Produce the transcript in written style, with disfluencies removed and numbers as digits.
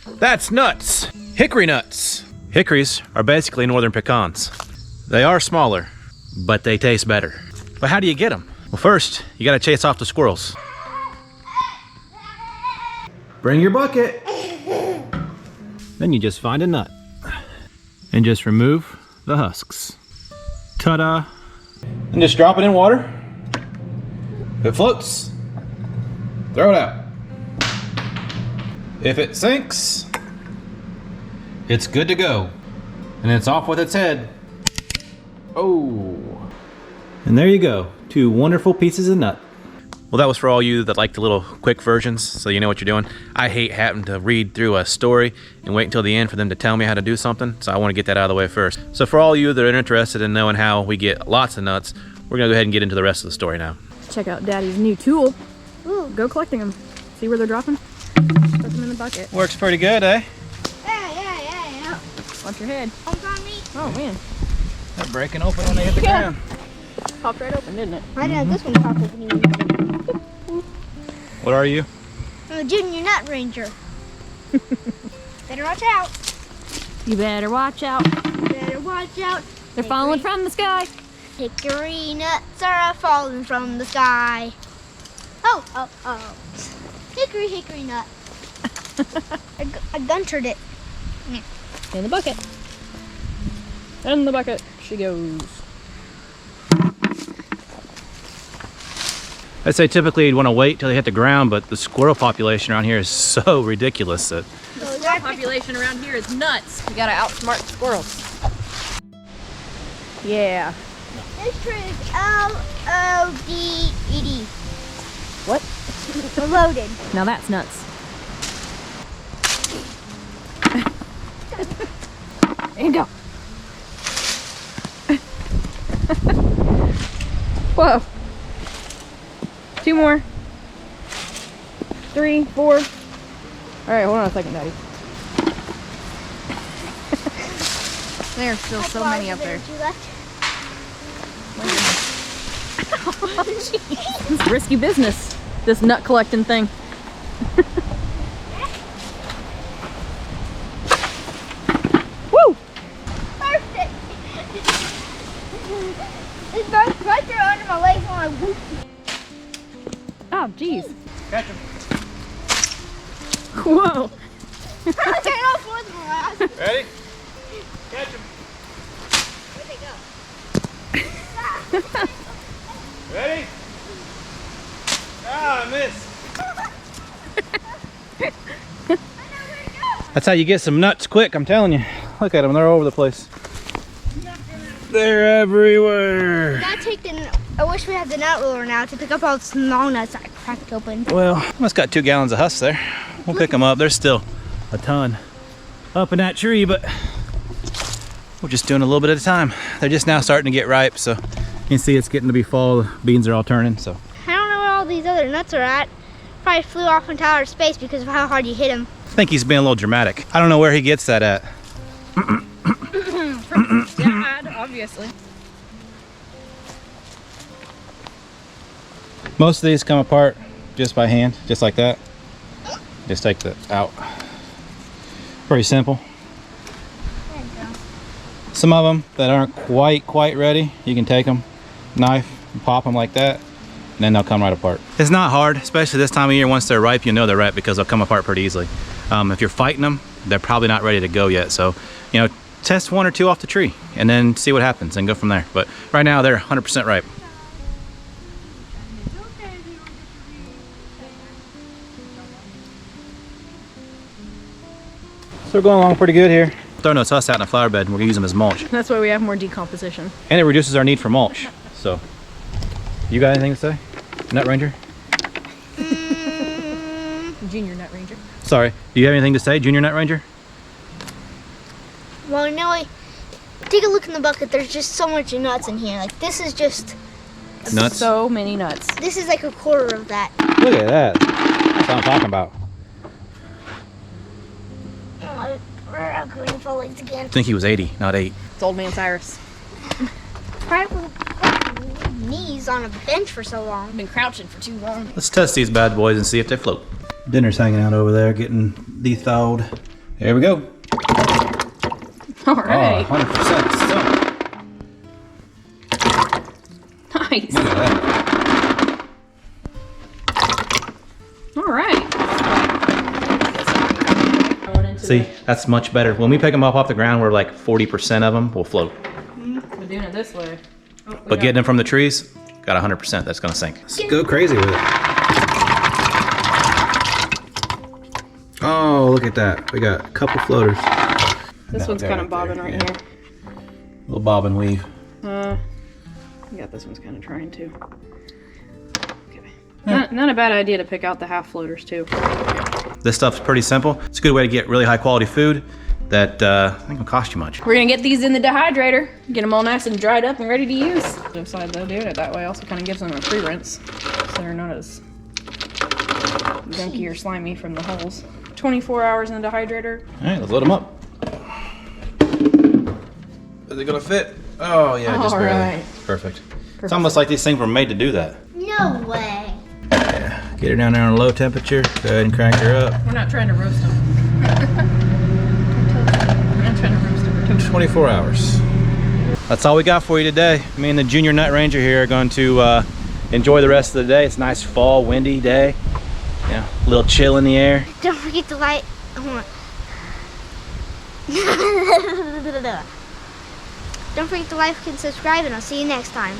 That's nuts. Hickory nuts. Hickories are basically northern pecans. They are smaller, but they taste better. But how do you get them? Well, first, you gotta chase off the squirrels. Bring your bucket. Then you just find a nut and just remove the husks. Ta-da. And just drop it in water. If it floats, throw it out. If it sinks, it's good to go. And it's off with its head. Oh. And there you go, 2 wonderful pieces of nut. Well, that was for all you that like the little quick versions, so you know what you're doing. I hate having to read through a story and wait until the end for them to tell me how to do something, so I want to get that out of the way first. So for all you that are interested in knowing how we get lots of nuts, we're gonna go ahead and get into the rest of the story now. Check out Daddy's new tool. Ooh, go collecting them. See where they're dropping? Put them in the bucket. Works pretty good, eh? Yeah. Watch your head. Oh man. They're breaking open when they hit the ground. Popped right open, didn't it? I didn't have this one pop open even. What are you? I'm a junior nut ranger. Better watch out. You better watch out. Better watch out. They're falling from the sky. Hickory nuts are falling from the sky. Oh. Hickory nut. I guntered it. In the bucket. In the bucket she goes. I'd say typically you'd want to wait till they hit the ground, but the squirrel population around here is so ridiculous that... The squirrel population around here is nuts. We gotta outsmart the squirrels. Yeah. This tree is L-O-D-E-D. What? Loaded. Now that's nuts. There you go. Whoa. 2 more. 3, 4. All right, hold on a second, Daddy. There's still so many up there. It's risky business, this nut collecting thing. Woo! Perfect. It's right there under my legs when I whoop. Oh, jeez. Catch him. Whoa. I can't off with my eyes. Ready? Catch him. Where'd they go? Ready? Ah, I missed. That's how you get some nuts quick, I'm telling you. Look at them, they're all over the place. They're everywhere. Gotta take the. I wish we had the nut roller now to pick up all the small nuts I cracked open. Well, almost got 2 gallons of husks there. We'll pick them up. There's still a ton up in that tree, but we're just doing a little bit at a time. They're just now starting to get ripe, so you can see it's getting to be fall. The beans are all turning, so. I don't know where all these other nuts are at. Probably flew off into outer space because of how hard you hit them. I think he's being a little dramatic. I don't know where he gets that at. Dad, obviously. Most of these come apart just by hand, just like that. Just take that out. Pretty simple. There you go. Some of them that aren't quite ready, you can take them, knife, and pop them like that, and then they'll come right apart. It's not hard, especially this time of year. Once they're ripe, you know they're ripe because they'll come apart pretty easily. If you're fighting them, they're probably not ready to go yet. So, you know, test 1 or 2 off the tree and then see what happens and go from there. But right now they're 100% ripe. So we're going along pretty good here. Throwing those husks out in a flower bed and we're gonna use them as mulch. That's why we have more decomposition. And it reduces our need for mulch. So, you got anything to say? Nut Ranger? Junior Nut Ranger. Sorry, do you have anything to say, Junior Nut Ranger? Well, no, take a look in the bucket. There's just so much nuts in here. Like, this is just... Nuts? So many nuts. This is like a quarter of that. Look at that. That's what I'm talking about. Oh, we're going to fall legs again. I think he was 80, not 8. It's old man Cyrus. Probably knees on a bench for so long. I've been crouching for too long. Let's test these bad boys and see if they float. Dinner's hanging out over there, getting de-thawed. There we go. All right. 100% sunk. Nice. Look at that. All right. See, that's much better. When we pick them up off the ground, we're like 40% of them will float. We're doing it this way. Oh, But getting them from the trees, got 100%. That's gonna sink. Let's go crazy with it. Oh, look at that. We got a couple floaters. This one's kind of bobbing right here. Little bob and weave. Yeah, this one's kind of trying to. Okay. Not a bad idea to pick out the half floaters too. This stuff's pretty simple. It's a good way to get really high quality food that ain't gonna cost you much. We're gonna get these in the dehydrator, get them all nice and dried up and ready to use. No side though, doing it that way also kind of gives them a pre-rinse, so they're not as gunky or slimy from the holes. 24 hours in the dehydrator. All right, let's load them up. Is it gonna fit? Oh yeah, just barely. Alright. Perfect. It's almost like these things were made to do that. No way. Yeah. Get her down there on a low temperature. Go ahead and crank her up. We're not trying to roast them. We're not trying to roast them. We're toasting. 24 hours. That's all we got for you today. Me and the Junior Nut Ranger here are going to enjoy the rest of the day. It's a nice fall, windy day. Yeah, a little chill in the air. Don't forget to like. Don't forget to like and subscribe, and I'll see you next time.